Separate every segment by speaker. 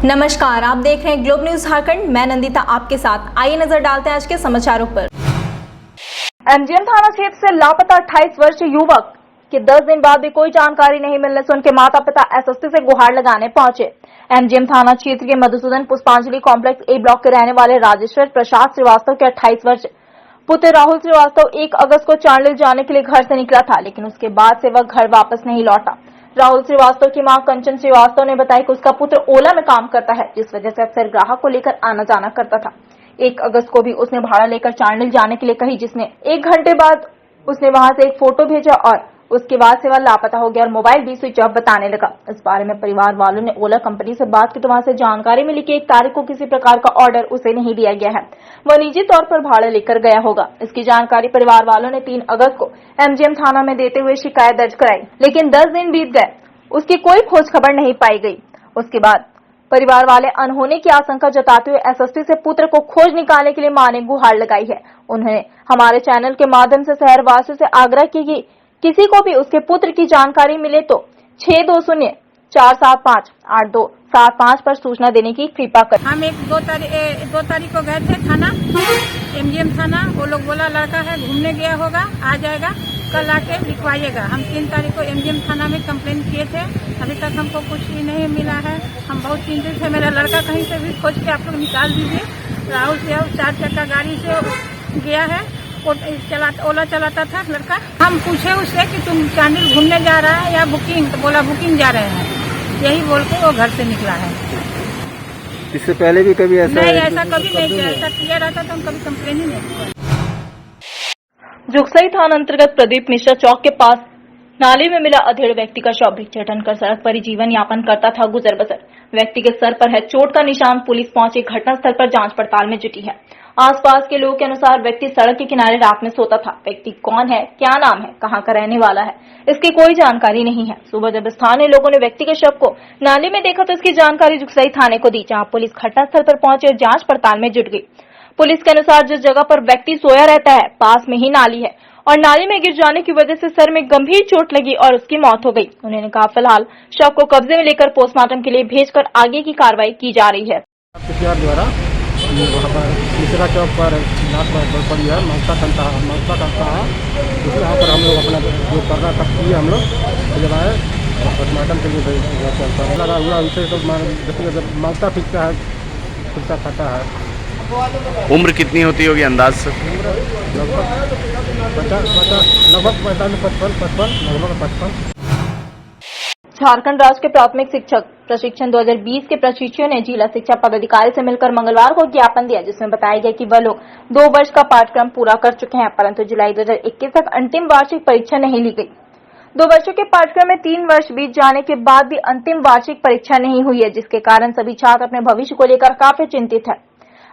Speaker 1: नमस्कार, आप देख रहे हैं ग्लोब न्यूज झारखंड। मैं नंदिता आपके साथ। आइए नजर डालते हैं आज के समाचारों पर। एमजीएम थाना क्षेत्र से लापता 28 वर्षीय युवक के 10 दिन बाद भी कोई जानकारी नहीं मिलने से उनके माता पिता एसएसपी से गुहार लगाने पहुंचे। एमजीएम थाना क्षेत्र के मधुसूदन पुष्पांजलि कॉम्प्लेक्स ए ब्लॉक के रहने वाले राजेश्वर प्रसाद श्रीवास्तव के 28 वर्ष पुत्र राहुल श्रीवास्तव 1 अगस्त को चांडिल जाने के लिए घर से निकला था, लेकिन उसके बाद से वह घर वापस नहीं लौटा। राहुल श्रीवास्तव की मां कंचन श्रीवास्तव ने बताया कि उसका पुत्र ओला में काम करता है, जिस वजह से अक्सर ग्राहक को लेकर आना जाना करता था। 1 अगस्त को भी उसने भाड़ा लेकर चांडिल जाने के लिए कही, जिसने 1 घंटे बाद उसने वहां से एक फोटो भेजा और उसके बाद से वह लापता हो गया और मोबाइल भी स्विच ऑफ बताने लगा। इस बारे में परिवार वालों ने ओला कंपनी से बात की तो वहां से जानकारी मिली कि 1 तारीख को किसी प्रकार का ऑर्डर उसे नहीं दिया गया है, वह निजी तौर पर भाड़ा लेकर गया होगा। इसकी जानकारी परिवार वालों ने 3 अगस्त को एमजीएम थाना में देते हुए शिकायत दर्ज कराई, लेकिन 10 दिन बीत गए, उसकी कोई खोज खबर नहीं पाई गई। उसके बाद परिवार वाले अनहोनी की आशंका जताते हुए एसएसपी से पुत्र को खोज निकालने के लिए मां ने गुहार लगाई है। उन्होंने हमारे चैनल के माध्यम से शहरवासियों से आग्रह की कि किसी को भी उसके पुत्र की जानकारी मिले तो 6204758275 पर सूचना देने की कृपा करें।
Speaker 2: हम 2 तारीख को गए थे थाना, एमजीएम थाना। वो लोग बोला लड़का है, घूमने गया होगा, आ जाएगा, कल आके लिखवाइएगा। हम 3 तारीख को एमजीएम थाना में कंप्लेन किए थे, अभी तक हमको कुछ भी नहीं मिला है। हम बहुत चिंतित है। मेरा लड़का कहीं से भी खोज के आप लोग निकाल दीजिए। राहुल से 4 चक्का गाड़ी से गया है, ओला चलाता था लड़का। हम पूछे उससे कि तुम चांडिल घूमने जा रहा है या बुकिंग, तो बोला बुकिंग जा रहे हैं। यही बोल के वो घर से निकला है।
Speaker 3: इससे पहले भी कभी ऐसा
Speaker 2: नहीं, ऐसा कभी नहीं किया। ऐसा किया रहता तो हम कभी कंप्लेन ही नहीं किया।
Speaker 1: जुगसई थाना अंतर्गत प्रदीप मिश्रा चौक के पास नाले में मिला अधेड़ व्यक्ति का शव। भिक्षाटन कर सड़क पर ही जीवन यापन करता था गुजर बसर। व्यक्ति के सर पर है चोट का निशान। पुलिस पहुंची घटनास्थल पर जांच पड़ताल में जुटी है। आसपास के लोगों के अनुसार व्यक्ति सड़क के किनारे रात में सोता था। व्यक्ति कौन है, क्या नाम है, कहां का रहने वाला है, इसकी कोई जानकारी नहीं है। सुबह जब स्थानीय लोगों ने व्यक्ति के शव को नाले में देखा तो इसकी जानकारी जुगसई थाने को दी, जहां पुलिस घटनास्थल पर पहुंची और जांच पड़ताल में जुट गई। पुलिस के अनुसार जिस जगह पर व्यक्ति सोया रहता है पास में ही नाली है और नाली में गिर जाने की वजह से सर में गंभीर चोट लगी और उसकी मौत हो गई। उन्होंने कहा फिलहाल शव को कब्जे में लेकर पोस्टमार्टम के लिए भेजकर आगे की कार्रवाई की जा रही है।
Speaker 3: द्वारा वहाँ पर मिश्रा चौक पर नाक पर पड़ी है, ममता करता है। तो यहाँ पर हम लोग अपना जो करना था किए हम लोग, जब आए पोस्टमार्टम के लिए लगा हुआ उनसे तो जब मांगता पीटता है, खुलता खाता है।
Speaker 4: उम्र कितनी होती होगी अंदाज से?
Speaker 3: लगभग 55।
Speaker 1: झारखंड राज्य के प्राथमिक शिक्षक प्रशिक्षण 2020 के प्रशिक्षुओं ने जिला शिक्षा पदाधिकारी से मिलकर मंगलवार को ज्ञापन दिया, जिसमें बताया गया कि वह लोग 2 वर्ष का पाठ्यक्रम पूरा कर चुके हैं, परंतु जुलाई 2021 तक अंतिम वार्षिक परीक्षा नहीं ली गई। 2 वर्षों के पाठ्यक्रम में 3 वर्ष बीत जाने के बाद भी अंतिम वार्षिक परीक्षा नहीं हुई है, जिसके कारण सभी छात्र अपने भविष्य को लेकर काफी चिंतित है।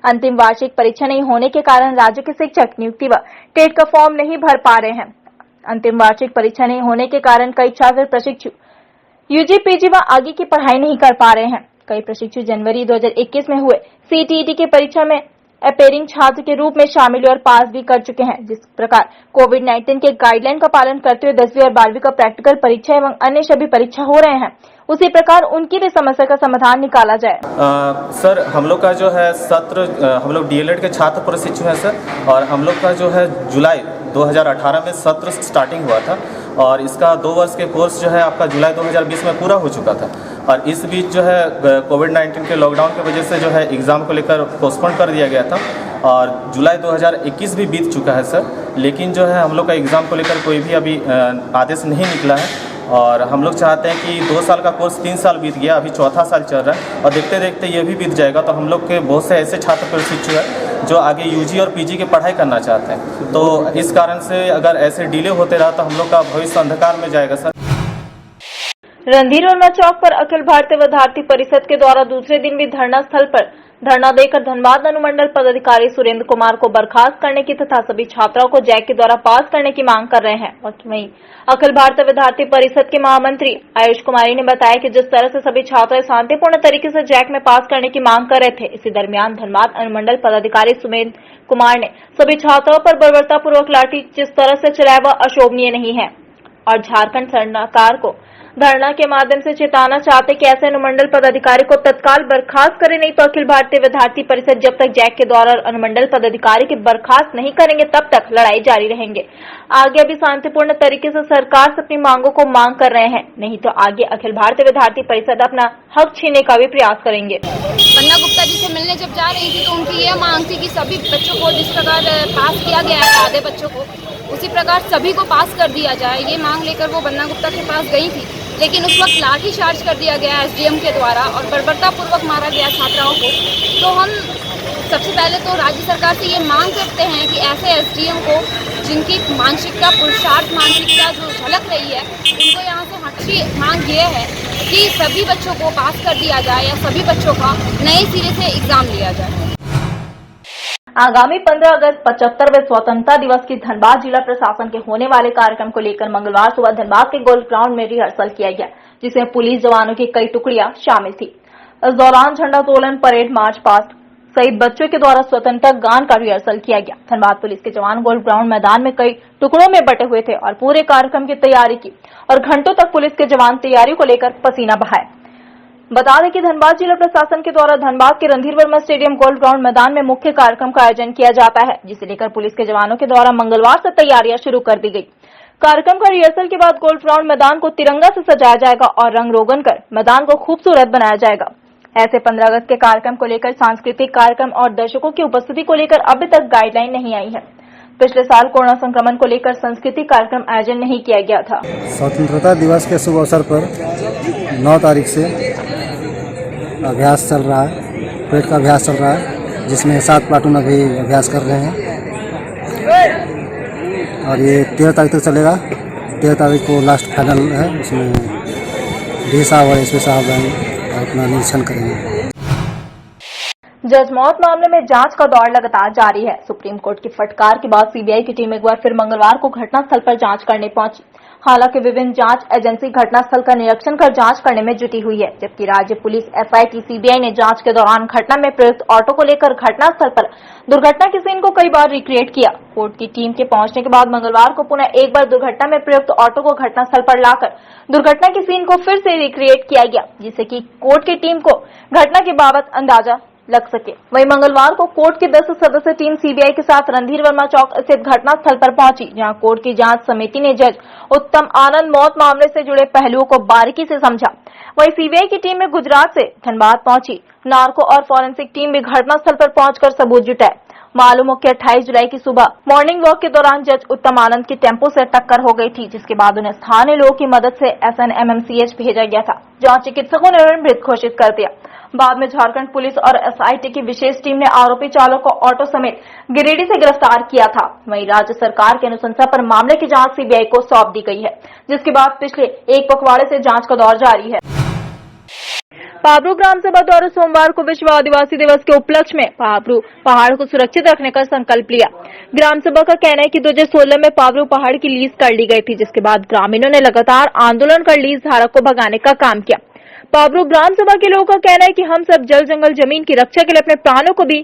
Speaker 1: अंतिम वार्षिक परीक्षा नहीं होने के कारण राज्य के शिक्षक नियुक्ति व टेट का फॉर्म नहीं भर पा रहे हैं। अंतिम वार्षिक परीक्षा नहीं होने के कारण कई छात्र प्रशिक्षु यूजी पीजी व आगे की पढ़ाई नहीं कर पा रहे हैं। कई प्रशिक्षु जनवरी 2021 में हुए सीटीईटी की परीक्षा में अपेयरिंग छात्र के रूप में शामिल हुए और पास भी कर चुके हैं। जिस प्रकार कोविड-19 के गाइडलाइन का पालन करते हुए 10वीं और 12वीं का प्रैक्टिकल परीक्षा एवं अन्य सभी परीक्षा हो रहे हैं, उसी प्रकार उनकी भी समस्या का समाधान निकाला जाए।
Speaker 5: सर, हम लोग का जो है सत्र, हम लोग डीएलएड के छात्र प्रशिक्षु हैं सर, और हम लोग का जो है जुलाई 2018 में सत्र स्टार्टिंग हुआ था और इसका 2 वर्ष के कोर्स जो है आपका जुलाई 2020 में पूरा हो चुका था। और इस बीच जो है कोविड-19 के लॉकडाउन की वजह से जो है एग्ज़ाम को लेकर पोस्टपोन कर दिया गया था और जुलाई 2021 भी बीत चुका है सर, लेकिन जो है हम लोग का एग्ज़ाम को लेकर कोई भी अभी आदेश नहीं निकला है। और हम लोग चाहते हैं कि 2 साल का कोर्स 3 साल बीत गया, अभी 4था साल चल रहा है और देखते देखते ये भी बीत जाएगा। तो हम लोग के बहुत से ऐसे छात्र प्रशिक्षु हैं जो आगे यूजी और पीजी की पढ़ाई करना चाहते हैं, तो इस कारण से अगर ऐसे डिले होते रहा तो हम लोग का भविष्य अंधकार में जाएगा सर।
Speaker 1: रणधीर वर्मा चौक पर अखिल भारतीय विद्यार्थी परिषद के द्वारा दूसरे दिन भी धरना स्थल पर धरना देकर धनबाद अनुमंडल पदाधिकारी सुरेंद्र कुमार को बर्खास्त करने की तथा सभी छात्राओं को जैक के द्वारा पास करने की मांग कर रहे हैं। वहीं अखिल भारतीय विद्यार्थी परिषद के महामंत्री आयुष कुमारी ने बताया कि जिस तरह से सभी छात्र शांतिपूर्ण तरीके से जैक में पास करने की मांग कर रहे थे, इसी दरमियान धनबाद अनुमंडल पदाधिकारी सुरेंद्र कुमार ने सभी छात्राओं पर बर्बरतापूर्वक लाठी जिस तरह से चलाया वह अशोभनीय नहीं है और झारखंड सरकार को धरना के माध्यम से चेताना चाहते कि ऐसे अनुमंडल पदाधिकारी को तत्काल बर्खास्त करें, नहीं तो अखिल भारतीय विद्यार्थी परिषद जब तक जैक के द्वारा अनुमंडल पदाधिकारी के बर्खास्त नहीं करेंगे तब तक लड़ाई जारी रहेंगे। आगे अभी शांतिपूर्ण तरीके से सरकार से अपनी मांगों को मांग कर रहे हैं, नहीं तो आगे अखिल भारतीय विद्यार्थी परिषद अपना हक छीनने का भी प्रयास करेंगे।
Speaker 6: बन्ना गुप्ता जी से मिलने जब जा रही थी तो उनकी यह मांग थी कि सभी बच्चों को जिस प्रकार पास किया गया है आधे बच्चों को, उसी प्रकार सभी को पास कर दिया जाए। ये मांग लेकर वो बन्ना गुप्ता के पास गई थी, लेकिन उस वक्त लाठी चार्ज कर दिया गया एसडीएम के द्वारा और बर्बरतापूर्वक मारा गया छात्राओं को। तो हम सबसे पहले तो राज्य सरकार से ये मांग करते हैं कि ऐसे एसडीएम को जिनकी मानसिकता पुरुषार्थ मानसिकता जो झलक रही है, उनको यहाँ से हटकी मांग ये है कि सभी बच्चों को पास कर दिया जाए या सभी बच्चों का नए सिरे से एग्जाम लिया जाए।
Speaker 1: आगामी 15 अगस्त 75वें स्वतंत्रता दिवस की धनबाद जिला प्रशासन के होने वाले कार्यक्रम को लेकर मंगलवार सुबह धनबाद के गोल्फ ग्राउंड में रिहर्सल किया गया, जिसमें पुलिस जवानों की कई टुकड़ियां शामिल थी। इस दौरान झंडा तोलन, परेड, मार्च पास्ट सहित बच्चों के द्वारा स्वतंत्रता गान का रिहर्सल किया गया। धनबाद पुलिस के जवान गोल्फ ग्राउंड मैदान में कई टुकड़ों में बटे हुए थे और पूरे कार्यक्रम की तैयारी की और घंटों तक पुलिस के जवान तैयारी को लेकर पसीना बहाए। बता दें कि धनबाद जिला प्रशासन के द्वारा धनबाद के Randhir Verma stadium golf ground मैदान में मुख्य कार्यक्रम का आयोजन किया जाता है, जिसे लेकर पुलिस के जवानों के द्वारा मंगलवार से तैयारियां शुरू कर दी गई। कार्यक्रम का रिहर्सल के बाद गोल्फ ग्राउंड मैदान को तिरंगा से सजाया जाएगा और रंग रोगन कर मैदान को खूबसूरत बनाया जाएगा। ऐसे 15 अगस्त के कार्यक्रम को लेकर सांस्कृतिक कार्यक्रम और दर्शकों की उपस्थिति को लेकर अभी तक गाइडलाइन नहीं आई है। पिछले साल कोरोना संक्रमण को लेकर सांस्कृतिक कार्यक्रम आयोजन नहीं किया गया था।
Speaker 7: स्वतंत्रता दिवस के शुभ अवसर पर 9 तारीख से अभ्यास चल रहा है, परेड का अभ्यास चल रहा है, जिसमें 7 प्लाटून अभी अभ्यास कर रहे हैं और ये 13 तारीख तक चलेगा। 13 तारीख को लास्ट फाइनल है, उसमें डी साहब और एसपी साहब अपना निरीक्षण करेंगे।
Speaker 1: जज मौत मामले में जांच का दौर लगातार जारी है। सुप्रीम कोर्ट की फटकार के बाद सीबीआई की टीम एक बार फिर मंगलवार को घटनास्थल पर जांच करने पहुंची। हालांकि विभिन्न जांच एजेंसी घटनास्थल का निरीक्षण कर जांच करने में जुटी हुई है, जबकि राज्य पुलिस, एसआईटी, सीबीआई ने जांच के दौरान घटना में प्रयुक्त ऑटो को लेकर घटनास्थल पर दुर्घटना के सीन को कई बार रिक्रिएट किया। कोर्ट की टीम के पहुंचने के बाद मंगलवार को पुनः एक बार दुर्घटना में प्रयुक्त ऑटो को घटनास्थल पर लाकर दुर्घटना के सीन को फिर से रिक्रिएट किया गया, जिससे कि कोर्ट की टीम को घटना के बाबत अंदाजा लग सके। वहीं मंगलवार को कोर्ट की 10 सदस्यीय टीम सीबीआई के साथ रणधीर वर्मा चौक स्थित घटनास्थल पर पहुंची, जहां कोर्ट की जांच समिति ने जज उत्तम आनंद मौत मामले से जुड़े पहलुओं को बारीकी से समझा। वहीं सीबीआई की टीम में गुजरात से धनबाद पहुंची नार्को और फॉरेंसिक टीम भी घटनास्थल पर पहुंचकर सबूत जुटाए। मालूम हो कि 28 जुलाई की सुबह मॉर्निंग वॉक के दौरान जज उत्तम आनंद की टेम्पो से टक्कर हो गई थी, जिसके बाद उन्हें स्थानीय लोगों की मदद से एसएनएमएमसीएच भेजा गया था, जहां चिकित्सकों ने उन्हें मृत घोषित कर दिया। बाद में झारखंड पुलिस और एसआईटी की विशेष टीम ने आरोपी चालक को ऑटो समेत गिरिडीह से गिरफ्तार किया था। वहीं राज्य सरकार की अनुशंसा पर मामले की जांच सीबीआई को सौंप दी गई है, जिसके बाद पिछले एक पखवाड़े से जांच का दौर जारी है। पाबरू ग्राम सभा द्वारा सोमवार को विश्व आदिवासी दिवस के उपलक्ष्य में पाबरू पहाड़ को सुरक्षित रखने का संकल्प लिया। ग्राम सभा का कहना है कि 2016 में पाबरू पहाड़ की लीज कर ली गई थी, जिसके बाद ग्रामीणों ने लगातार आंदोलन कर लीज धारक को भगाने का काम किया। पाबरू ग्राम सभा के लोगों का कहना है कि हम सब जल जंगल जमीन की रक्षा के लिए अपने प्राणों को भी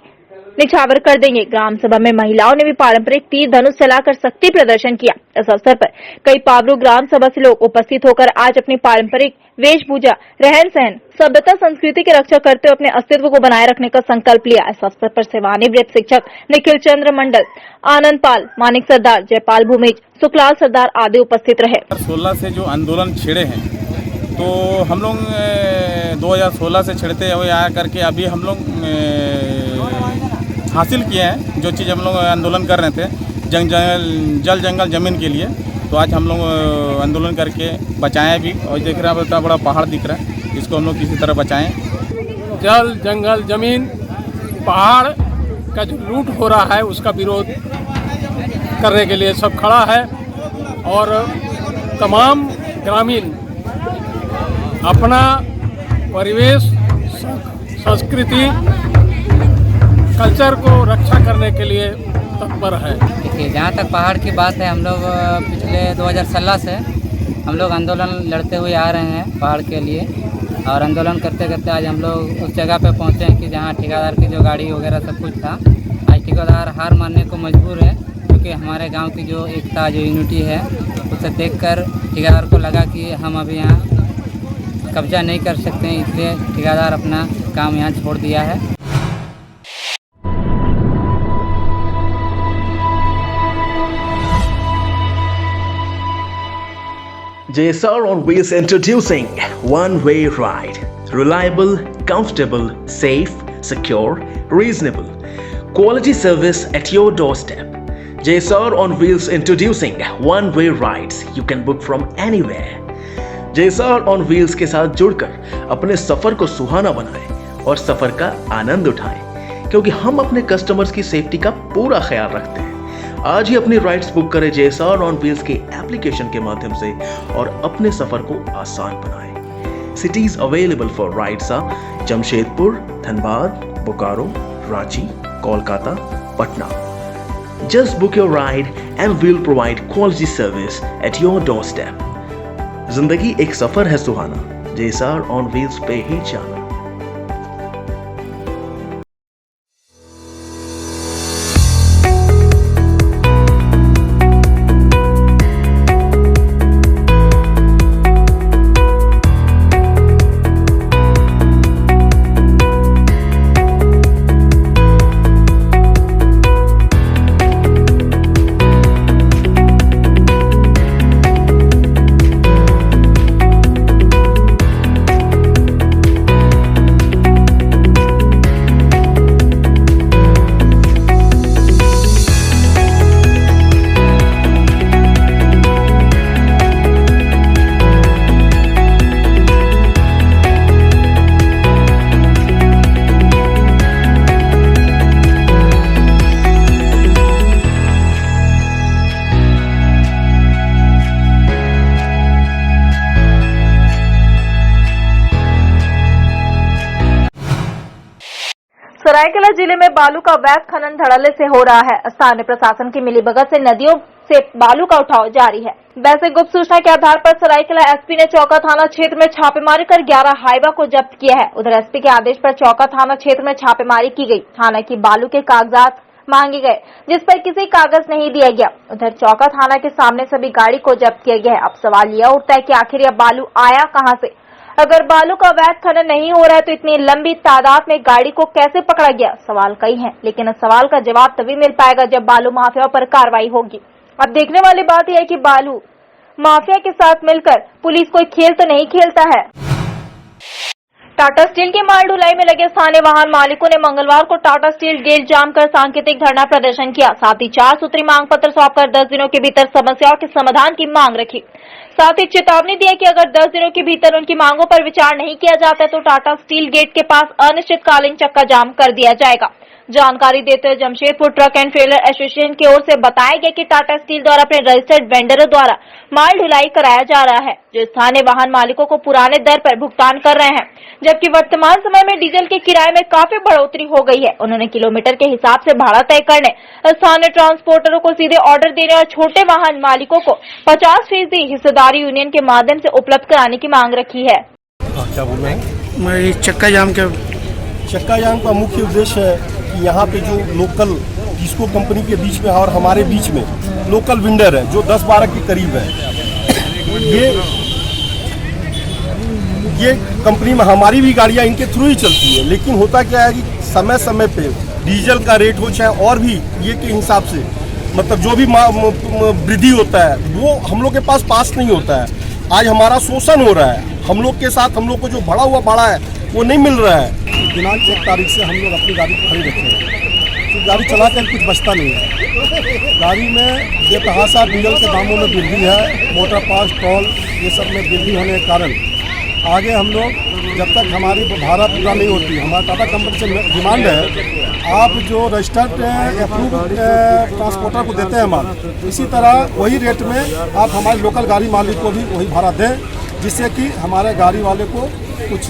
Speaker 1: निछावर कर देंगे। ग्राम सभा में महिलाओं ने भी पारंपरिक तीर धनुष चलाकर शक्ति प्रदर्शन किया। इस अवसर पर कई पाबरू ग्राम सभा से लोग उपस्थित होकर आज अपनी पारंपरिक वेशभूषा, रहन सहन, सभ्यता, संस्कृति की रक्षा करते हुए अपने अस्तित्व को बनाए रखने का संकल्प लिया। इस अवसर पर सेवानिवृत्त शिक्षक निखिल चंद्र मंडल, आनंद पाल, मानिक सरदार, जयपाल भूमिज, सुखलाल सरदार आदि उपस्थित रहे।
Speaker 8: 2016 से जो आंदोलन छिड़े हैं, तो हम लोग 2016 से छिड़ते हुए आया करके अभी हम लोग हासिल किए हैं जो चीज़ हम लोग आंदोलन कर रहे थे जल जंगल ज़मीन के लिए। तो आज हम लोग आंदोलन करके बचाएं भी, और देख रहे हैं इतना बड़ा पहाड़ दिख रहा है, इसको हम लोग किसी तरह बचाएं।
Speaker 9: जल जंगल ज़मीन पहाड़ का जो लूट हो रहा है उसका विरोध करने के लिए सब खड़ा है, और तमाम ग्रामीण अपना परिवेश, संस्कृति, कल्चर को रक्षा करने के लिए तत्पर है।
Speaker 10: देखिए, जहाँ तक पहाड़ की बात है, हम लोग पिछले 2016 से हम लोग आंदोलन लड़ते हुए आ रहे हैं पहाड़ के लिए, और आंदोलन करते करते आज हम लोग उस जगह पे पहुँचे हैं कि जहाँ ठेकेदार की जो गाड़ी वगैरह सब कुछ था। आज ठेकेदार हार मानने को मजबूर है, क्योंकि हमारे गांव की जो एकता, जो यूनिटी है, उसे देखकर ठेकेदार को लगा कि हम अभी यहाँ कब्जा नहीं कर सकते हैं, इसलिए ठेकेदार अपना काम यहाँ छोड़ दिया है।
Speaker 11: JSR on Wheels introducing one-way ride. Reliable, comfortable, safe, secure, reasonable. Quality service at your doorstep. JSR on Wheels introducing one-way rides. You can book from anywhere. JSR on Wheels के साथ जुड़कर अपने सफर को सुहाना बनाएं और सफर का आनंद उठाएं, क्योंकि हम अपने कस्टमर्स की सेफ्टी का पूरा ख्याल रखते हैं। आज ही अपनी राइड्स बुक करें JSR on Wheels के एप्लीकेशन के माध्यम से और अपने सफर को आसान बनाएं। Cities available for rides are Jamshedpur, Dhanbad, Bokaro, Ranchi, Kolkata, Patna. Just book your ride and we'll provide quality service at your doorstep. जिंदगी एक सफर है सुहाना, JSR on Wheels पे ही जाना।
Speaker 1: सरायकेला जिले में बालू का अवैध खनन धड़ल्ले से हो रहा है। स्थानीय प्रशासन की मिलीभगत से नदियों से बालू का उठाव जारी है। वैसे गुप्त सूचना के आधार पर सरायकेला एसपी ने चौका थाना क्षेत्र में छापेमारी कर 11 हाइवा को जब्त किया है। उधर एसपी के आदेश पर चौका थाना क्षेत्र में छापेमारी की गई। थाना की बालू के कागजात मांगे गए, जिस पर किसी कागज नहीं दिया गया। उधर चौका थाना के सामने सभी गाड़ी को जब्त किया गया है। अब सवाल यह उठता है कि आखिर यह बालू आया कहां से? अगर बालू का अवैध खनन नहीं हो रहा है तो इतनी लंबी तादाद में गाड़ी को कैसे पकड़ा गया? सवाल कई हैं, लेकिन इस सवाल का जवाब तभी मिल पाएगा जब बालू माफिया पर कार्रवाई होगी। अब देखने वाली बात यह है कि बालू माफिया के साथ मिलकर पुलिस कोई खेल तो नहीं खेलता है। टाटा स्टील की माल ढुलाई में लगे स्थानीय वाहन मालिकों ने मंगलवार को टाटा स्टील गेट जाम कर सांकेतिक धरना प्रदर्शन किया। साथ ही 4 सूत्री मांग पत्र सौंपकर 10 दिनों के भीतर समस्याओं के समाधान की मांग रखी। साथ ही चेतावनी दी कि अगर 10 दिनों के भीतर उनकी मांगों पर विचार नहीं किया जाता तो टाटा स्टील गेट के पास अनिश्चितकालीन चक्का जाम कर दिया जाएगा। जानकारी देते हुए Jamshedpur truck and trailer association की ओर से बताया गया कि टाटा स्टील द्वारा अपने रजिस्टर्ड वेंडरों द्वारा माल ढुलाई कराया जा रहा है, जो स्थानीय वाहन मालिकों को पुराने दर पर भुगतान कर रहे हैं, जबकि वर्तमान समय में डीजल के किराए में काफी बढ़ोतरी हो गई है। उन्होंने किलोमीटर के हिसाब से भाड़ा तय करने, स्थानीय ट्रांसपोर्टरों को सीधे ऑर्डर देने और छोटे वाहन मालिकों को 50% हिस्सेदारी यूनियन के माध्यम से उपलब्ध कराने की मांग रखी है।
Speaker 3: क्या बोल रहे हैं?
Speaker 9: मैं चक्का जाम
Speaker 3: का मुख्य उद्देश्य है कि यहाँ पे जो लोकल डिस्को कंपनी के बीच में और हमारे बीच में लोकल वेंडर है जो 10-12 के करीब है, ये कंपनी में हमारी भी गाड़ियाँ इनके थ्रू ही चलती है। लेकिन होता क्या है कि समय समय पे डीजल का रेट हो चाहे और भी ये के हिसाब से मतलब जो भी वृद्धि होता है वो हम लोग के पास नहीं होता है। आज हमारा शोषण हो रहा है, हम लोग के साथ हम लोग को जो बढ़ा हुआ भाड़ा है वो नहीं मिल रहा है। दिनांक 1 तारीख से हम लोग अपनी गाड़ी खड़ी रखे हैं, तो गाड़ी चला कर कुछ बचता नहीं है। गाड़ी में बेतहाशा डीजल के दामों में वृद्धि है, मोटर पास टोल ये सब में वृद्धि होने के कारण आगे हम लोग जब तक हमारी भाड़ा पूरा नहीं होती, हमारा टाटा कंपनी से डिमांड है आप जो रजिस्टर्ड अप्रूव ट्रांसपोर्टर को देते हैं माल, इसी तरह वही रेट में आप हमारे लोकल गाड़ी मालिक को भी वही भाड़ा दें, जिससे कि हमारे गाड़ी वाले को कुछ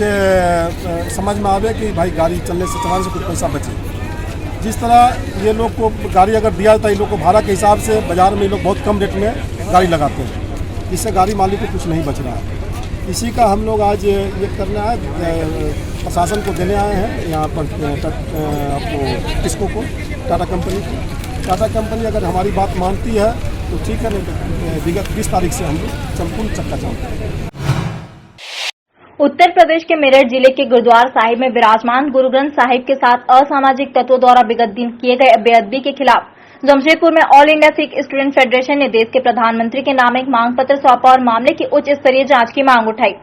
Speaker 3: समझ में आवे कि भाई गाड़ी चलने से चलाने से कुछ पैसा बचे। जिस तरह ये लोग को गाड़ी अगर दिया जाता है, इन लोग को भाड़ा के हिसाब से बाज़ार में ये लोग बहुत कम रेट में गाड़ी लगाते हैं, इससे गाड़ी मालिक को कुछ नहीं बच रहा है। इसी का हम लोग आज ये करना है, प्रशासन को देने आए हैं यहाँ पर आपको किसको को टाटा कंपनी को। टाटा कंपनी अगर हमारी बात मानती है तो ठीक है, नहीं तो विगत 20 तारीख से हम लोग संपूर्ण चक्का जाम।
Speaker 1: उत्तर प्रदेश के मेरठ जिले के गुरुद्वारा साहिब में विराजमान गुरु ग्रंथ साहिब के साथ असामाजिक तत्वों द्वारा विगत दिन किए गए बेअदबी के खिलाफ जमशेदपुर में all India Sikh student federation ने देश के प्रधानमंत्री के नाम एक मांग पत्र सौंपा और मामले की उच्च स्तरीय जांच की मांग उठाई।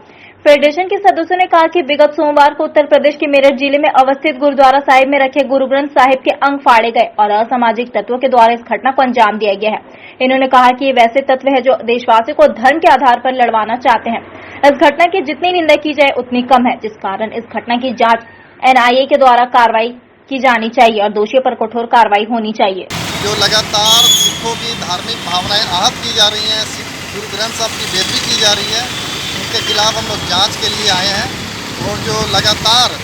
Speaker 1: फेडरेशन के सदस्यों ने कहा कि विगत सोमवार को उत्तर प्रदेश के मेरठ जिले में अवस्थित गुरुद्वारा साहिब में रखे गुरु ग्रंथ साहिब के अंग फाड़े गए और असामाजिक तत्वों के द्वारा इस घटना को अंजाम दिया गया है। इन्होंने कहा कि ये वैसे तत्व है जो देशवासियों को धर्म के आधार पर लड़वाना चाहते हैं। इस घटना की जितनी निंदा की जाए उतनी कम है, जिस कारण इस घटना की जांच NIA के द्वारा कार्रवाई की जानी चाहिए और दोषियों पर कठोर कार्रवाई होनी चाहिए।
Speaker 12: जो लगातार सिखों की धार्मिक भावनाएं आहत की जा रही हैं, गुरु ग्रंथ साहब की बेइज्जती की जा रही है, उनके खिलाफ हम लोग जांच के लिए आए हैं। और जो लगातार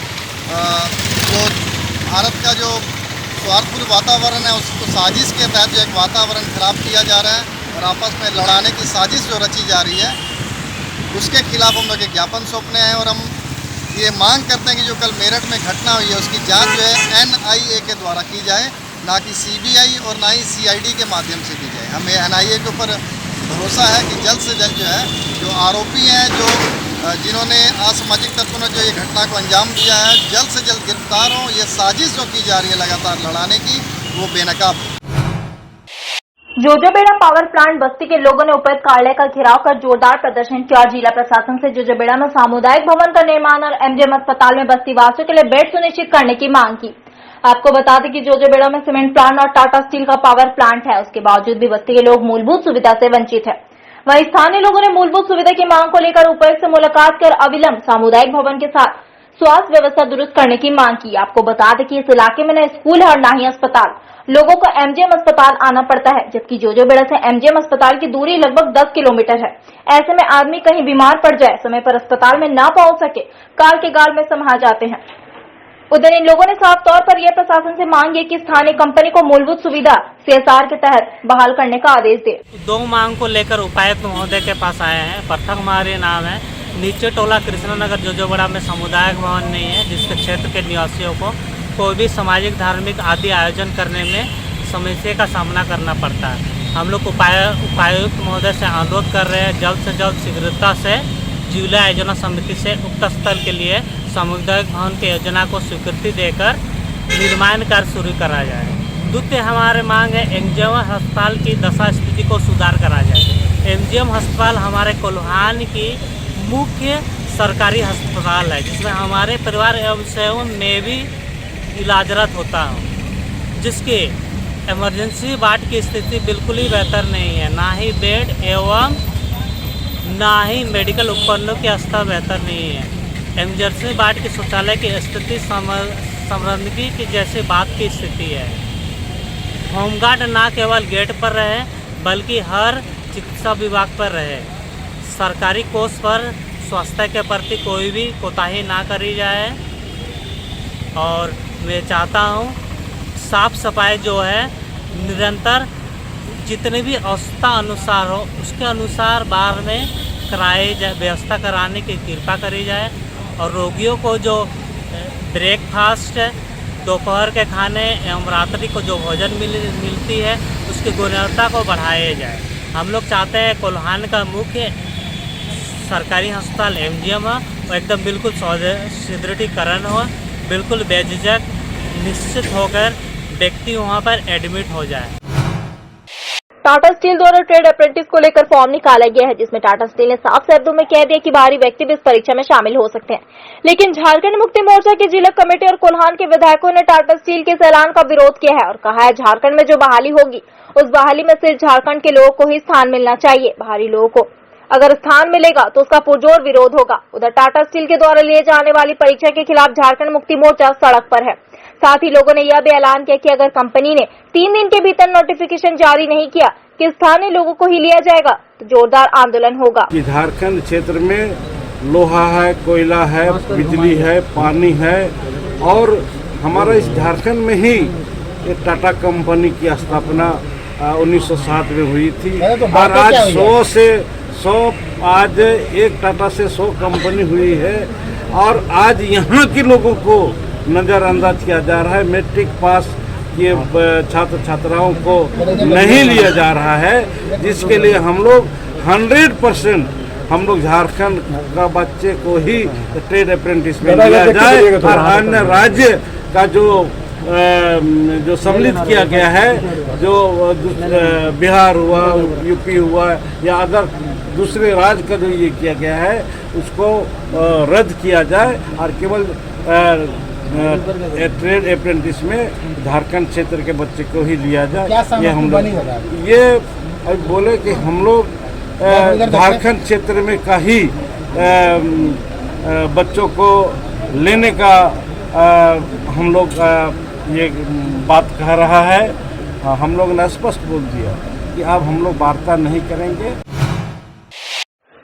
Speaker 12: जो भारत का जो स्वार्थपूर्ण वातावरण है उसको साजिश के तहत जो एक वातावरण खराब किया जा रहा है और आपस में लड़ाने की साजिश जो रची जा रही है उसके खिलाफ हम लोग एक ज्ञापन सौंपने आए और हम ये मांग करते हैं कि जो कल मेरठ में घटना हुई है उसकी जांच जो है NIA के द्वारा की जाए, ना कि CBI और ना ही CID के माध्यम से की जाए। हमें NIA के ऊपर भरोसा है कि जल्द से जल्द जो है जो आरोपी हैं, जो जिन्होंने असामाजिक तत्वों ने जो ये घटना को अंजाम दिया है, जल्द से जल्द गिरफ्तार हों। ये साजिश जो की जा रही है लगातार लड़ाने की, वो बेनकाब हो।
Speaker 1: जोजोबेड़ा पावर प्लांट बस्ती के लोगों ने उपायुक्त कार्यालय का घेराव कर जोरदार प्रदर्शन किया और जिला प्रशासन से जोजोबेड़ा में सामुदायिक भवन का निर्माण और MGM अस्पताल में बस्ती वासियों के लिए बेड सुनिश्चित करने की मांग की। आपको बता दें कि जोजोबेड़ा में सीमेंट प्लांट और टाटा स्टील का पावर प्लांट है, उसके बावजूद भी बस्ती के लोग मूलभूत सुविधा से वंचित है। वहीं स्थानीय लोगों ने मूलभूत सुविधा की मांग को लेकर उपायुक्त से मुलाकात कर अविलंब सामुदायिक भवन के साथ स्वास्थ्य व्यवस्था दुरुस्त करने की मांग की। आपको बता दें कि इस इलाके में न स्कूल है और न ही अस्पताल, लोगों को MGM अस्पताल आना पड़ता है, जबकि जोजोबेड़ा से MGM अस्पताल की दूरी लगभग 10 किलोमीटर है। ऐसे में आदमी कहीं बीमार पड़ जाए, समय पर अस्पताल में न पहुंच सके, काल के गाल में समा जाते हैं। उधर इन लोगों ने साफ तौर पर यह प्रशासन से मांग है कि स्थानीय कंपनी को मूलभूत सुविधा CSR के तहत बहाल करने का आदेश दे।
Speaker 13: दो मांग को लेकर उपायुक्त महोदय के पास आए हैं। प्रथम हमारे नाम है नीचे टोला कृष्णनगर जोजोबेड़ा में सामुदायिक भवन नहीं है, जिसके क्षेत्र के निवासियों को कोई भी सामाजिक धार्मिक आदि आयोजन करने में समस्या का सामना करना पड़ता है। हम लोग उपायुक्त महोदय से अनुरोध कर रहे हैं जल्द से जल्द शीघ्रता से जिला योजना समिति से उक्त स्थल के लिए सामुदायिक भवन की योजना को स्वीकृति देकर निर्माण कार्य शुरू करा जाए। द्वितीय हमारे मांग है MGM अस्पताल की दशा स्थिति को सुधार करा जाए। MGM अस्पताल हमारे कोल्हान की मुख्य सरकारी अस्पताल है, जिसमें हमारे परिवार एवं स्वयं में भी इलाजरत होता हूँ, जिसके इमरजेंसी वार्ड की स्थिति बिल्कुल ही बेहतर नहीं है। ना ही बेड एवं ना ही मेडिकल उपकरणों की स्तर बेहतर नहीं है। इमरजेंसी वार्ड की शौचालय की स्थिति समरंदगी की जैसे बात की स्थिति है। होमगार्ड ना केवल गेट पर रहे बल्कि हर चिकित्सा विभाग पर रहे। सरकारी कोष पर स्वास्थ्य के प्रति कोई भी कोताही ना करी जाए। और मैं चाहता हूँ साफ सफाई जो है निरंतर जितने भी अवस्था अनुसार हो उसके अनुसार बार में व्यवस्था कराने की कृपा करी जाए। और रोगियों को जो ब्रेकफास्ट, दोपहर के खाने एवं रात्रि को जो भोजन मिलती है उसकी गुणवत्ता को बढ़ाया जाए। हम लोग चाहते हैं कोल्हान का मुख्य सरकारी अस्पताल MGM हो, एकदम बिल्कुल सुदृढ़ीकरण हो, बिल्कुल बेझिझक निश्चित होकर व्यक्ति वहां पर एडमिट हो जाए।
Speaker 1: टाटा स्टील द्वारा ट्रेड अप्रेंटिस को लेकर फॉर्म निकाला गया है, जिसमें टाटा स्टील ने साफ शब्दों में कह दिया कि बाहरी व्यक्ति भी इस परीक्षा में शामिल हो सकते हैं। लेकिन झारखंड मुक्ति मोर्चा के जिला कमेटी और कोल्हान के विधायकों ने टाटा स्टील के इस ऐलान का विरोध किया है और कहा है झारखंड में जो बहाली होगी उस बहाली में सिर्फ झारखंड के लोगों को ही स्थान मिलना चाहिए। बाहरी लोगों को अगर स्थान मिलेगा तो उसका पुरजोर विरोध होगा। उधर टाटा स्टील के द्वारा लिए जाने वाली परीक्षा के खिलाफ झारखंड मुक्ति मोर्चा सड़क पर है। साथ ही लोगों ने यह भी ऐलान किया कि अगर कंपनी ने 3 दिन के भीतर नोटिफिकेशन जारी नहीं किया कि स्थानीय लोगों को ही लिया जाएगा तो जोरदार आंदोलन होगा।
Speaker 3: झारखंड क्षेत्र में लोहा है, कोयला है, बिजली है, पानी है और हमारा इस झारखंड में ही एक टाटा कंपनी की स्थापना 1907 में हुई थी और आज 100 से 100 आज एक टाटा से 100 कंपनी हुई है और आज यहाँ के लोगों को नज़रअंदाज किया जा रहा है। मैट्रिक पास किए छात्र छात्राओं को नहीं लिया जा रहा है, जिसके लिए हम लोग 100% हम लोग झारखंड का बच्चे को ही ट्रेड अप्रेंटिस में लिया जाए और अन्य राज्य का जो सम्मिलित किया गया है, जो बिहार हुआ, यूपी हुआ या अदर दूसरे राज्य का जो ये किया गया है उसको रद्द किया जाए और केवल ट्रेड अप्रेंटिस में झारखंड क्षेत्र के बच्चे को ही लिया जाए। ये हम लोग ये बोले कि हम लोग झारखंड क्षेत्र में का ही बच्चों को लेने का हम लोग ये बात कह रहा है। हम लोग ने स्पष्ट बोल दिया कि अब हम लोग वार्ता नहीं करेंगे।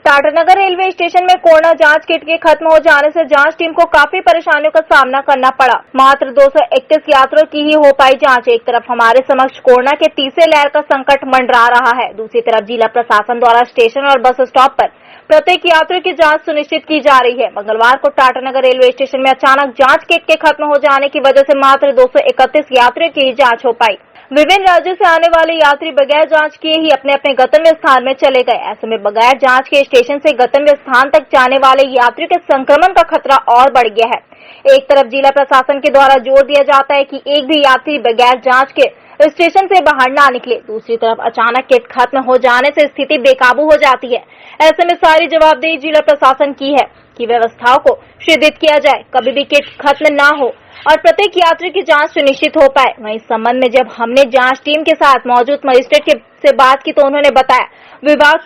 Speaker 1: टाटानगर रेलवे स्टेशन में कोरोना जांच किट के खत्म हो जाने से जांच टीम को काफी परेशानियों का सामना करना पड़ा। मात्र 231 यात्रियों की ही हो पाई जांच। एक तरफ हमारे समक्ष कोरोना के तीसरे लहर का संकट मंडरा रहा है, दूसरी तरफ जिला प्रशासन द्वारा स्टेशन और बस स्टॉप पर प्रत्येक यात्री की जांच सुनिश्चित की जा रही है। मंगलवार को टाटानगर रेलवे स्टेशन में अचानक जांच किट के खत्म हो जाने की वजह से मात्र 231 यात्रियों की ही जांच हो पाई। विभिन्न राज्यों से आने वाले यात्री बगैर जांच किए ही अपने अपने गंतव्य स्थान में चले गए। ऐसे में बगैर जांच के स्टेशन से गंतव्य स्थान तक जाने वाले यात्रियों के संक्रमण का खतरा और बढ़ गया है। एक तरफ जिला प्रशासन के द्वारा जोर दिया जाता है कि एक भी यात्री बगैर जांच के स्टेशन से बाहर ना निकले, दूसरी तरफ अचानक किट खत्म हो जाने से स्थिति बेकाबू हो जाती है। ऐसे में सारी जवाबदेही जिला प्रशासन की है कि व्यवस्थाओं को शिथिल किया जाए, कभी भी किट खत्म ना हो और प्रत्येक यात्री की जांच सुनिश्चित हो पाए। वहीं इस संबंध में जब हमने जांच टीम के साथ मौजूद मजिस्ट्रेट से बात की तो उन्होंने बताया विभाग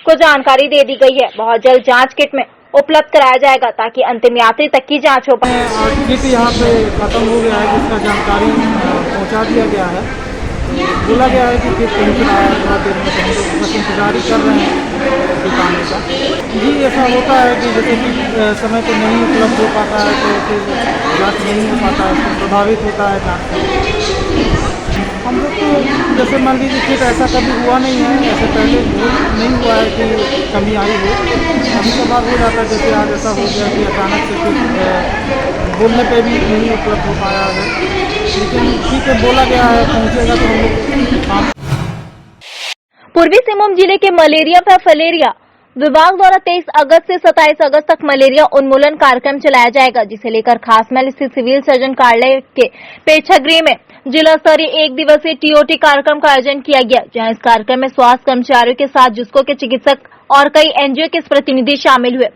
Speaker 1: को जानकारी दे दी गई है, बहुत जल्द जांच किट में उपलब्ध कराया जाएगा ताकि अंतिम यात्री तक की जांच हो पाए।
Speaker 9: किट यहाँ पे खत्म हो गया है जिसका जानकारी पहुँचा दिया गया है। बोला गया है कि किट पहुँच रहा है थोड़ा देर में, तो हम लोग बस इंतजार ही कर रहे हैं दुकान का। जी ऐसा होता है कि जैसे कि समय पर नहीं उपलब्ध हो पाता है तो फिर जाँच नहीं हो पाता है, तो प्रभावित होता है जाँच। हम लोग तो जैसे मान लीजिए किट ऐसा कभी हुआ नहीं है, ऐसे पहले नहीं हुआ है कि कमी आई हो। कभी कभार हो जाता है, जैसे आज ऐसा हो गया कि अचानक से किट बोलने पे भी नहीं उपलब्ध हो पाया है, लेकिन ठीक है बोला गया है पहुँचेगा तो हम लोग।
Speaker 1: पूर्वी सिंहभूम जिले के मलेरिया व फलेरिया विभाग द्वारा 23 अगस्त से 27 अगस्त तक मलेरिया उन्मूलन कार्यक्रम चलाया जाएगा, जिसे लेकर खासमहल स्थित सिविल सर्जन कार्यालय के प्रेक्षागृह में जिला स्तरीय 1 दिवसीय टीओटी कार्यक्रम का आयोजन किया गया, जहां इस कार्यक्रम में स्वास्थ्य कर्मचारियों के साथ जिसको के चिकित्सक और कई एनजीओ के प्रतिनिधि शामिल हुए।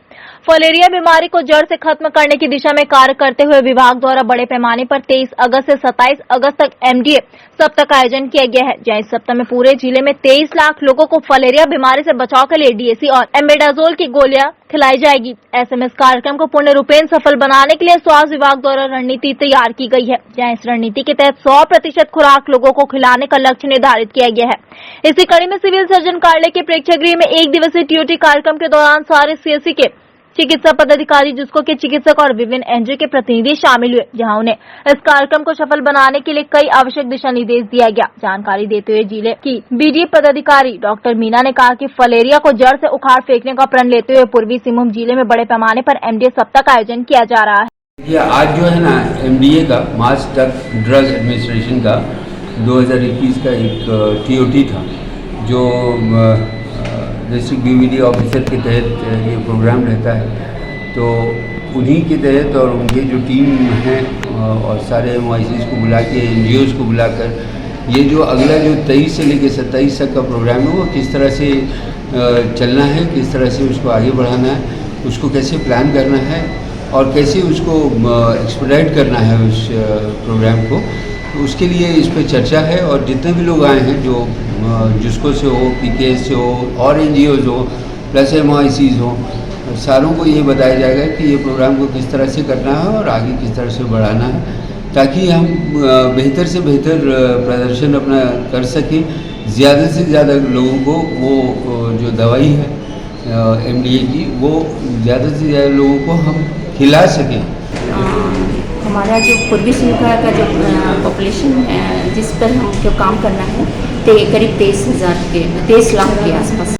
Speaker 1: फलेरिया बीमारी को जड़ से खत्म करने की दिशा में कार्य करते हुए विभाग द्वारा बड़े पैमाने पर 23 अगस्त से 27 अगस्त तक एमडीए सप्ताह का आयोजन किया गया है, जहां इस सप्ताह में पूरे जिले में 23 लाख लोगों को फलेरिया बीमारी से बचाव के लिए डीएसी और एम्बेडाजोल की गोलियां खिलाई जाएगी। ऐसे में इस कार्यक्रम को पूर्ण रूपेण सफल बनाने के लिए स्वास्थ्य विभाग द्वारा रणनीति तैयार की गई है, जहां इस रणनीति के तहत 100% खुराक लोगों को खिलाने का लक्ष्य निर्धारित किया गया है। इसी कड़ी में सिविल सर्जन कार्यालय के प्रेक्षागृह में 1 दिवसीय टीओटी कार्यक्रम के दौरान सारे सीएससी के चिकित्सा पदाधिकारी, जिसको के चिकित्सक और विभिन्न एनजीओ के प्रतिनिधि शामिल हुए, जहां उन्हें इस कार्यक्रम को सफल बनाने के लिए कई आवश्यक दिशा निर्देश दिया गया। जानकारी देते हुए जिले की बीडीए पदाधिकारी डॉक्टर मीना ने कहा कि फलेरिया को जड़ से उखाड़ फेंकने का प्रण लेते हुए पूर्वी सिंहभूम जिले में बड़े पैमाने पर एमडीए सप्ताह का आयोजन किया जा रहा है।
Speaker 14: ये आज जो है ना एमडीए का मास ड्रग एडमिनिस्ट्रेशन का 2021 का एक टीओटी था, जो डिस्ट्रिक्ट बीवीडी ऑफिसर के तहत ये प्रोग्राम रहता है। तो उन्हीं के तहत और उनके जो टीम हैं और सारे एमआईसीज को बुला के, एनजीओज को बुलाकर ये जो अगला जो 23 से लेकर 27 तक का प्रोग्राम है वो किस तरह से चलना है, किस तरह से उसको आगे बढ़ाना है, उसको कैसे प्लान करना है और कैसे उसको एक्सपेडाइट करना है उस प्रोग्राम को, तो उसके लिए इस पर चर्चा है। और जितने भी लोग आए हैं, जो जिसको से हो, पीकेएस से हो और एनजीओज हो प्लस एमआईसीज हो, सारों को ये बताया जाएगा कि ये प्रोग्राम को किस तरह से करना है और आगे किस तरह से बढ़ाना है, ताकि हम बेहतर से बेहतर प्रदर्शन अपना कर सकें, ज़्यादा से ज़्यादा लोगों को वो जो दवाई है एमडीए की वो ज़्यादा से ज़्यादा लोगों को हम खिला सकें।
Speaker 15: हमारा जो पूर्वी सिंहभूम का जो पॉपुलेशन है जिस पर हमको काम करना है करीब 23 लाख के आसपास।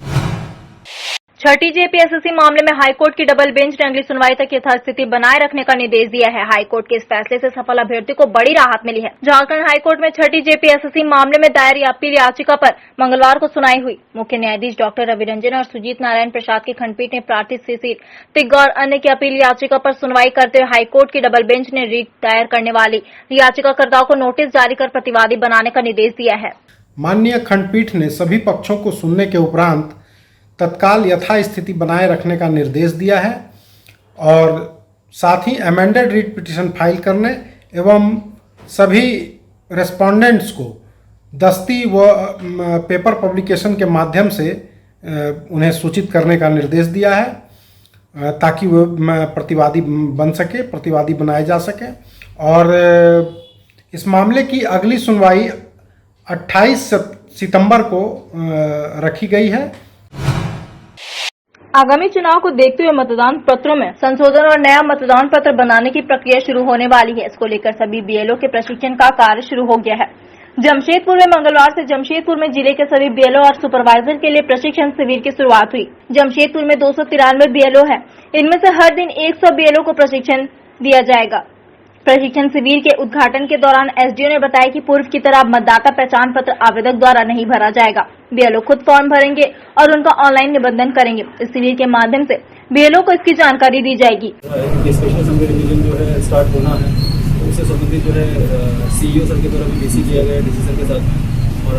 Speaker 1: छठी जेपीएसएससी मामले में हाईकोर्ट की डबल बेंच ने अगली सुनवाई तक यथास्थिति बनाए रखने का निर्देश दिया है। हाईकोर्ट के इस फैसले से सफल अभ्यर्थी को बड़ी राहत मिली है। झारखंड हाईकोर्ट में छठी जेपीएसएससी मामले में दायर अपील याचिका पर मंगलवार को सुनाई हुई। मुख्य न्यायाधीश डॉक्टर रवि रंजन और सुजीत नारायण प्रसाद की खंडपीठ ने प्रार्थी शिशिर तिग्गा और अन्य की अपील याचिका पर सुनवाई करते हुए हाईकोर्ट की डबल बेंच ने रिट दायर करने वाली याचिकाकर्ताओं को नोटिस जारी कर प्रतिवादी बनाने का निर्देश दिया है।
Speaker 3: माननीय खंडपीठ ने सभी पक्षों को सुनने के उपरांत तत्काल यथास्थिति बनाए रखने का निर्देश दिया है और साथ ही अमेंडेड रिट पिटीशन फाइल करने एवं सभी रेस्पोंडेंट्स को दस्ती व पेपर पब्लिकेशन के माध्यम से उन्हें सूचित करने का निर्देश दिया है ताकि वो प्रतिवादी बन सके, प्रतिवादी बनाए जा सके। और इस मामले की अगली सुनवाई 28 सितंबर को रखी गई है।
Speaker 1: आगामी चुनाव को देखते हुए मतदान पत्रों में संशोधन और नया मतदान पत्र बनाने की प्रक्रिया शुरू होने वाली है। इसको लेकर सभी बीएलओ के प्रशिक्षण का कार्य शुरू हो गया है। जमशेदपुर में मंगलवार से जमशेदपुर में जिले के सभी बीएलओ और सुपरवाइजर के लिए प्रशिक्षण शिविर की शुरुआत हुई। जमशेदपुर में 293 बीएलओ है। इनमें से हर दिन 100 बीएलओ को प्रशिक्षण दिया जाएगा। प्रशिक्षण शिविर के उद्घाटन के दौरान एसडीओ ने बताया कि पूर्व की तरह मतदाता पहचान पत्र आवेदक द्वारा नहीं भरा जाएगा। बीएलओ खुद फॉर्म भरेंगे और उनका ऑनलाइन निबंधन करेंगे। इस शिविर के माध्यम से बीएलओ को इसकी जानकारी दी जाएगी।
Speaker 16: स्पेशल असेंबली डिवीजन जो है स्टार्ट होना है, उससे संबंधित जो है सीईओ सर के द्वारा भी डीसी किया गया है, डीसी सर के साथ और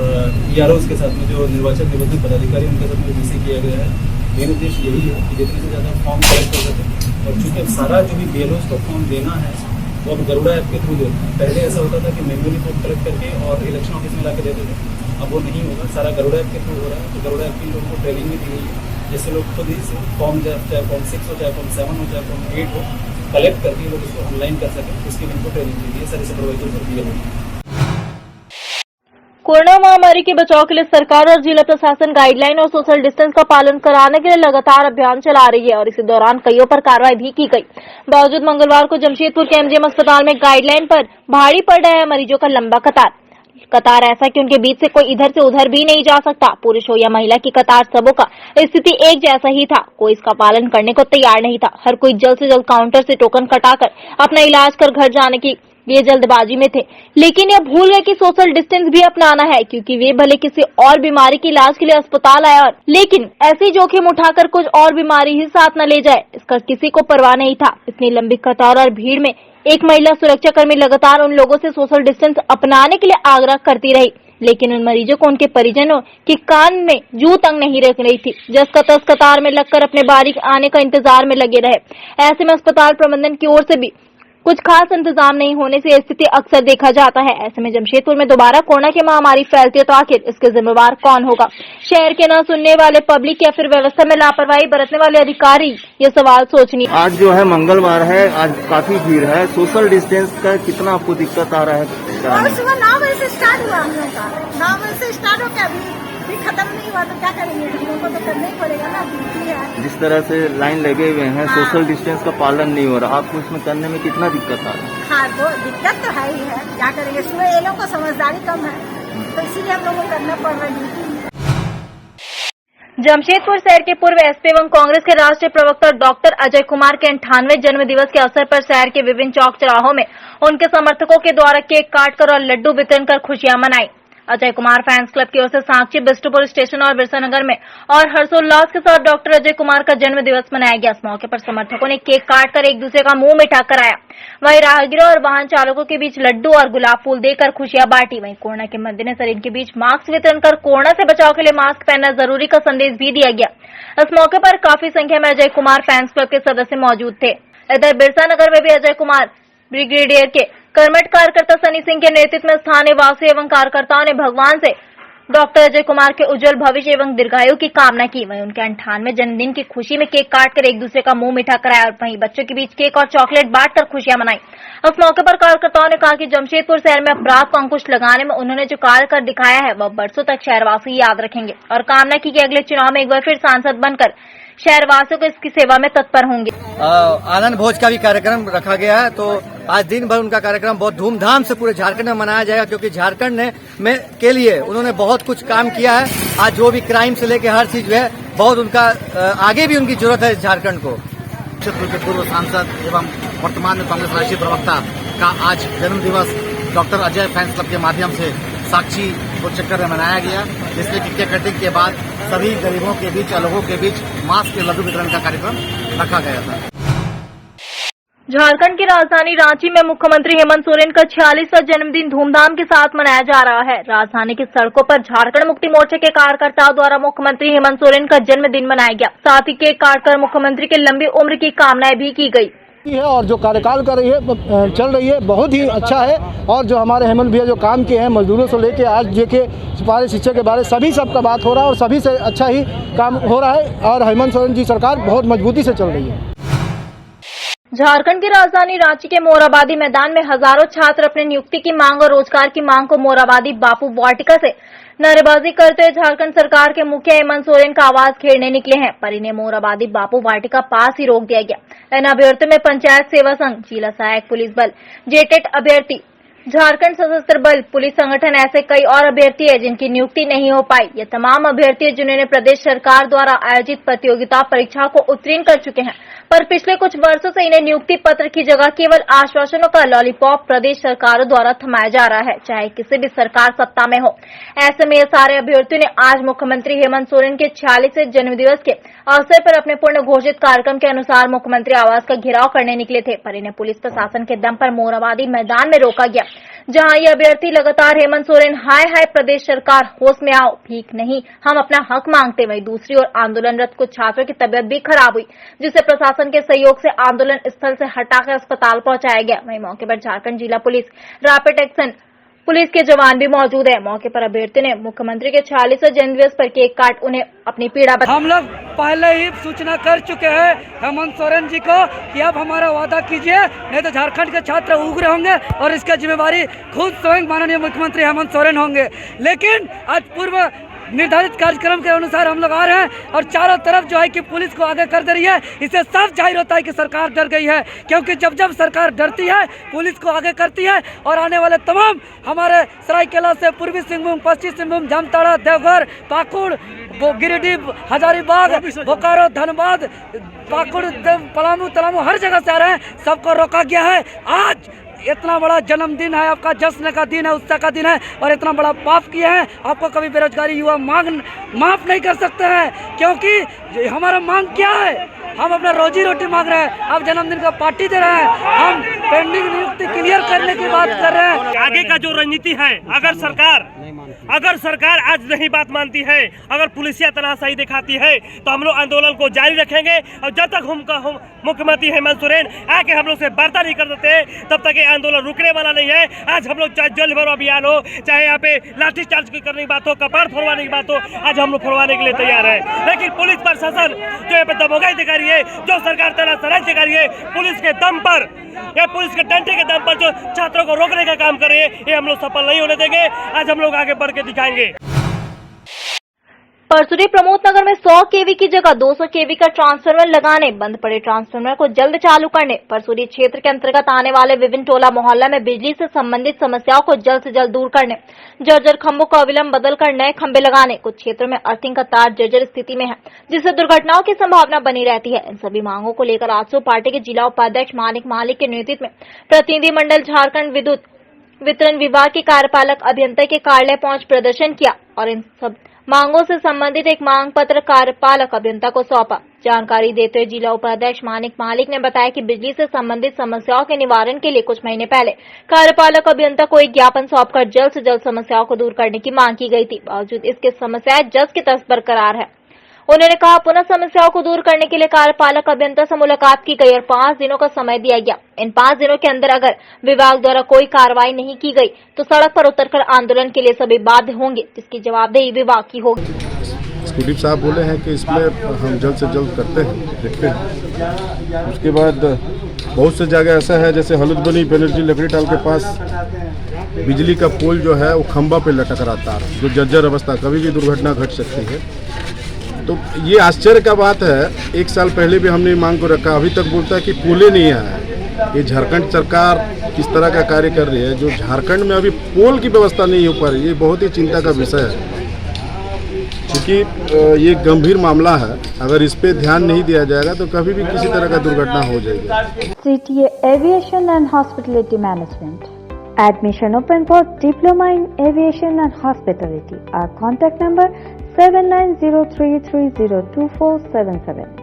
Speaker 16: ईआरओस के साथ में जो निर्वाचन निबंधन पदाधिकारी उनके साथ में डीसी किया गया है। मेन उद्देश्य यही है कि जितने से ज्यादा फॉर्म कलेक्ट कर सके और चूंकि सारा जो भी बीएलओ को फॉर्म देना है वो अब गरुड़ा ऐप के थ्रू देते हैं। पहले ऐसा होता था कि मैन्युअली फॉर्म कलेक्ट करके और इलेक्शन ऑफिस में लाके देते थे, अब वो नहीं होगा, सारा गरुड़ा ऐप के थ्रू हो रहा है। तो गरुड़ा ऐप के लोगों को ट्रेनिंग भी दी गई है, जैसे लोग खुद ही फॉर्म चाहे फॉर्म 6 हो, चाहे फॉर्म 7 हो, चाहे फॉर्म 8 हो, कलेक्ट करके लोग उसको ऑनलाइन कर सकें, उसके लिए इनको ट्रेनिंग दी गई है सारे सुपरवाइजर को दिए गए।
Speaker 1: कोरोना महामारी के बचाव के लिए सरकार और जिला प्रशासन गाइडलाइन और सोशल डिस्टेंस का पालन कराने के लिए लगातार अभियान चला रही है और इसी दौरान कईयों पर कार्रवाई भी की गई। बावजूद मंगलवार को जमशेदपुर के एमजीएम अस्पताल में गाइडलाइन पर भारी पड़ रहा है मरीजों का लंबा कतार ऐसा कि उनके बीच से कोई इधर से उधर भी नहीं जा सकता। पुरुष हो या महिला की कतार, सबों का स्थिति एक जैसा ही था। कोई इसका पालन करने को तैयार नहीं था। हर कोई जल्द से जल्द काउंटर से टोकन कटाकर अपना इलाज कर घर जाने की ये जल्दबाजी में थे, लेकिन ये भूल गए कि सोशल डिस्टेंस भी अपनाना है, क्योंकि वे भले किसी और बीमारी के इलाज के लिए अस्पताल आया और लेकिन ऐसी जोखिम उठाकर कुछ और बीमारी ही साथ न ले जाए, इसका किसी को परवाह नहीं था। इतनी लंबी कतार और भीड़ में एक महिला सुरक्षा कर्मी लगातार उन लोगों से सोशल डिस्टेंस अपनाने के लिए आग्रह करती रही, लेकिन उन मरीजों को उनके परिजनों के कान में जू तंग नहीं रख रही थी। जस का तस कतार में लगकर अपने बारी आने का इंतजार में लगे रहे। ऐसे में अस्पताल प्रबंधन की ओर से भी कुछ खास इंतजाम नहीं होने से स्थिति अक्सर देखा जाता है। ऐसे में जमशेदपुर में दोबारा कोरोना की महामारी फैलती है तो आखिर इसके जिम्मेवार कौन होगा? शहर के न सुनने वाले पब्लिक या फिर व्यवस्था में लापरवाही बरतने वाले अधिकारी? ये सवाल सोचनी।
Speaker 17: आज जो है मंगलवार है, आज काफी भीड़ है। सोशल डिस्टेंस का कितना आपको दिक्कत आ रहा है?
Speaker 18: सुबह 9 बजे से स्टार्ट हुआ हम लोग का, 9 बजे से स्टार्ट हो गया, अभी खत्म नहीं हुआ तो क्या करेंगे? हम लोग को तो करना ही पड़ेगा ना, ड्यूटी है।
Speaker 17: जिस तरह से लाइन लगे हुए हैं, सोशल डिस्टेंस का पालन नहीं हो रहा, आपको इसमें करने में कितना दिक्कत आ रहा है?
Speaker 18: हाँ, तो दिक्कत तो है ही है, क्या करेंगे? सुबह ये लोग को समझदारी कम है तो इसीलिए हम लोग को करना पड़ रहा है ड्यूटी।
Speaker 1: जमशेदपुर शहर के पूर्व एसपी एवं कांग्रेस के राष्ट्रीय प्रवक्ता डॉक्टर अजय कुमार के 98वें जन्म दिवस के अवसर पर शहर के विभिन्न चौक चौराहों में उनके समर्थकों के द्वारा केक काटकर और लड्डू वितरण कर खुशियां मनाई। अजय कुमार फैंस क्लब की ओर से सांची, बिष्टुपुर स्टेशन और बिरसानगर में और हर्षोल्लास के साथ डॉक्टर अजय कुमार का जन्म दिवस मनाया गया। इस मौके पर समर्थकों ने केक काटकर एक दूसरे का मुंह मीठा कराया। वहीं राहगीरों और वाहन चालकों के बीच लड्डू और गुलाब फूल देकर खुशियां बांटी। वहीं कोरोना के मद्देनजर इनके बीच मास्क वितरण कर कोरोना से बचाव के लिए मास्क पहनना जरूरी का संदेश भी दिया गया। इस मौके पर काफी संख्या में अजय कुमार फैंस क्लब के सदस्य मौजूद थे। इधर बिरसानगर में भी अजय कुमार ब्रिगेडियर के कर्मठ कार्यकर्ता सनी सिंह के नेतृत्व में स्थानीय वासी एवं कार्यकर्ताओं ने भगवान से डॉक्टर अजय कुमार के उज्जवल भविष्य एवं दीर्घायु की कामना की। वहीं उनके 98वें जन्मदिन की खुशी में केक काटकर एक दूसरे का मुंह मीठा कराया और वहीं बच्चों के बीच केक और चॉकलेट बांटकर खुशियां मनाई। इस मौके पर कार्यकर्ताओं ने कहा कि जमशेदपुर शहर में अपराध को अंकुश लगाने में उन्होंने जो कार्य कर दिखाया है वह बरसों तक शहरवासी याद रखेंगे और कामना की कि अगले चुनाव में एक बार फिर सांसद बनकर शहरवासियों को इसकी सेवा में तत्पर होंगे।
Speaker 19: आनंद भोज का भी कार्यक्रम रखा गया है, तो आज दिन भर उनका कार्यक्रम बहुत धूमधाम से पूरे झारखंड में मनाया जाएगा, क्योंकि झारखंड के लिए उन्होंने बहुत कुछ काम किया है। आज जो भी क्राइम से लेके हर चीज है, बहुत उनका आगे भी उनकी जरूरत है झारखंड को। क्षेत्र के पूर्व सांसद एवं वर्तमान में कांग्रेस राष्ट्रीय प्रवक्ता का आज जन्म दिवस डॉक्टर अजय फैंस क्लब के माध्यम से साक्षी चक्कर में मनाया गया, जिसमें कि केक कटिंग के बाद सभी गरीबों के बीच, लोगों के बीच मास्क के लड्डू वितरण का कार्यक्रम रखा गया था।
Speaker 1: झारखंड की राजधानी रांची में मुख्यमंत्री हेमंत सोरेन का 46वां जन्मदिन धूमधाम के साथ मनाया जा रहा है। राजधानी की सड़कों पर झारखंड मुक्ति मोर्चे के कार्यकर्ताओं द्वारा मुख्यमंत्री हेमंत सोरेन का जन्मदिन मनाया गया। साथ ही केक काटकर मुख्यमंत्री की लंबी उम्र की कामनाएं भी की गई
Speaker 3: है और जो कार्यकाल कर रही है, चल रही है, बहुत ही अच्छा है। और जो हमारे हेमंत भैया जो काम किए हैं मजदूरों से लेके आज जेके सिपाही शिक्षा के बारे सभी सबका बात हो रहा है और सभी से अच्छा ही काम हो रहा है और हेमंत सोरेन जी सरकार बहुत मजबूती से चल रही है।
Speaker 1: झारखंड की राजधानी रांची के मोराबादी मैदान में हजारों छात्र अपने नियुक्ति की मांग और रोजगार की मांग को मोराबादी बापू वाटिका से नारेबाजी करते हुए झारखंड सरकार के मुखिया हेमंत सोरेन का आवाज घेरने निकले हैं, पर इन्हें मोराबादी बापू वाटिका पास ही रोक दिया गया। इन अभ्यर्थियों में पंचायत सेवा संघ, जिला सहायक पुलिस बल, जेटेट अभ्यर्थी, झारखंड सशस्त्र बल, पुलिस संगठन ऐसे कई और अभ्यर्थी है जिनकी नियुक्ति नहीं हो पाई। ये तमाम अभ्यर्थी जिन्होंने प्रदेश सरकार द्वारा आयोजित प्रतियोगिता परीक्षा को उत्तीर्ण कर चुके हैं, पर पिछले कुछ वर्षों से इन्हें नियुक्ति पत्र की जगह केवल आश्वासनों का लॉलीपॉप प्रदेश सरकारों द्वारा थमाया जा रहा है, चाहे किसी भी सरकार सत्ता में हो। ऐसे में ये सारे अभ्यर्थियों ने आज मुख्यमंत्री हेमंत सोरेन के 46वें जन्मदिवस के अवसर पर अपने पूर्ण घोषित कार्यक्रम के अनुसार मुख्यमंत्री आवास का घेराव करने निकले थे, पर इन्हें पुलिस प्रशासन के दम पर मोराबादी मैदान में रोका गया, जहां ये अभ्यर्थी लगातार हेमंत सोरेन हाय हाय प्रदेश सरकार होश में आओ, भीख नहीं हम अपना हक मांगते। वहीं दूसरी ओर आंदोलनरत कुछ छात्रों की तबियत भी खराब हुई, जिसे प्रशासन के सहयोग से आंदोलन स्थल से हटाकर अस्पताल पहुंचाया गया। वहीं मौके पर झारखंड जिला पुलिस, रैपिड एक्शन पुलिस के जवान भी मौजूद है। मौके पर अभ्यर्थी ने मुख्यमंत्री के 46वें जन्मदिवस पर केक काट उन्हें अपनी पीड़ा बताई।
Speaker 20: हम लोग पहले ही सूचना कर चुके हैं हेमंत सोरेन जी को कि अब हमारा वादा कीजिए, नहीं तो झारखंड के छात्र उग्र होंगे और इसका जिम्मेवारी खुद स्वयं माननीय मुख्यमंत्री हेमंत सोरेन होंगे। लेकिन आज पूर्व निर्धारित कार्यक्रम के अनुसार हम लोग आ रहे हैं और चारों तरफ जो है कि पुलिस को आगे कर दे रही है। इससे साफ जाहिर होता है कि सरकार डर गई है, क्योंकि जब जब सरकार डरती है पुलिस को आगे करती है और आने वाले तमाम हमारे सरायकेला से पूर्वी सिंहभूम, पश्चिमी सिंहभूम, जामताड़ा, देवघर, पाकुड़, गिरिडीह, हजारीबाग, बोकारो, धनबाद, पाकुड़, पलामू, तलामू हर जगह से आ रहे हैं, सबको रोका गया है। आज इतना बड़ा जन्मदिन है, आपका जश्न का दिन है, उत्साह का दिन है और इतना बड़ा पाप किया है, आपको कभी बेरोजगारी युवा मांग माफ नहीं कर सकते हैं, क्योंकि हमारा मांग क्या है, हम अपना रोजी रोटी मांग रहे हैं, आप जन्मदिन का पार्टी दे रहे हैं, हम पेंडिंग नियुक्ति क्लियर करने की बात कर रहे हैं।
Speaker 21: आगे का जो रणनीति है, अगर सरकार आज नहीं बात मानती है, अगर पुलिसिया तनाशाही दिखाती है, तो हम लोग आंदोलन को जारी रखेंगे और जब तक हम मुख्यमंत्री हेमंत सोरेन आके हम लोग से वार्ता नहीं कर देते तब तक ये आंदोलन रुकने वाला नहीं है। आज हम लोग चाहे जल भरो अभियान हो, चाहे यहाँ पे लाठी चार्ज करने की बात हो, कपार फोड़वाने की बात हो, आज हम लोग फोड़वाने के लिए तैयार है। लेकिन पुलिस प्रशासन जो यहाँ पे दबोगाई दिखा रही है, जो सरकार तनाशाही दिखा रही है, पुलिस के दम पर या पुलिस के डंडे के दम पर जो छात्रों को रोकने का काम कर रहे हैं, ये हम लोग सफल नहीं होने देंगे। आज हम लोग आगे बढ़ के दिखाएंगे।
Speaker 1: परसुरी प्रमोद नगर में 100 केवी की जगह 200 केवी का ट्रांसफार्मर लगाने, बंद पड़े ट्रांसफार्मर को जल्द चालू करने, परसुरी क्षेत्र के अंतर्गत आने वाले विभिन्न टोला मोहल्ला में बिजली से संबंधित समस्याओं को जल्द से जल्द दूर करने, जर्जर खंभों को अविलंब बदलकर नए खंभे लगाने। कुछ क्षेत्रों में अर्थिंग का तार जर्जर स्थिति में है, जिससे दुर्घटनाओं की संभावना बनी रहती है। इन सभी मांगों को लेकर आजसू पार्टी के जिला उपाध्यक्ष मानिक मालिक के नेतृत्व में प्रतिनिधि मंडल झारखंड विद्युत वितरण विभाग के कार्यपालक अभियंता के कार्यालय पहुंच प्रदर्शन किया और इन सब मांगों से संबंधित एक मांग पत्र कार्यपालक अभियंता को सौंपा। जानकारी देते हुए जिला उपाध्यक्ष मानिक मालिक ने बताया कि बिजली से संबंधित समस्याओं के निवारण के लिए कुछ महीने पहले कार्यपालक अभियंता को एक ज्ञापन सौंपकर जल्द से जल्द समस्याओं को दूर करने की मांग की गई थी। बावजूद इसके समस्याएं जस की तस बरकरार है। उन्होंने कहा पुनः समस्याओं को दूर करने के लिए कार्यपालक अभियंता से मुलाकात की गई और 5 दिनों का समय दिया गया। इन 5 दिनों के अंदर अगर विभाग द्वारा कोई कार्रवाई नहीं की गई तो सड़क पर उतरकर आंदोलन के लिए सभी बाध्य होंगे, जिसकी जवाबदेही विभाग की होगी।
Speaker 3: कुलदीप साहब बोले हैं कि इसमें हम जल्द से जल्द करते हैं, देखते हैं। उसके बाद बहुत से जगह ऐसा है जैसे हलुदबनी बनर्जी लकड़ी टाल के पास बिजली का पोल जो है वो खंभा पे लटक रहा तार, जो जर्जर अवस्था, कभी भी दुर्घटना घट सकती है। तो ये आश्चर्य का बात है, 1 साल पहले भी हमने मांग को रखा, अभी तक बोलता है कि पुल ही नहीं आया। ये झारखंड सरकार किस तरह का कार्य कर रही है, जो झारखंड में अभी पोल की व्यवस्था नहीं हो पा रही, ये बहुत ही चिंता का विषय है। क्योंकि ये गंभीर मामला है, अगर इस पे ध्यान नहीं दिया जाएगा तो कभी भी किसी तरह का दुर्घटना हो जाएगी।
Speaker 2: CTA Aviation and Hospitality Management. Admission open for Diploma in Aviation and Hospitality. Our contact number 7903302477.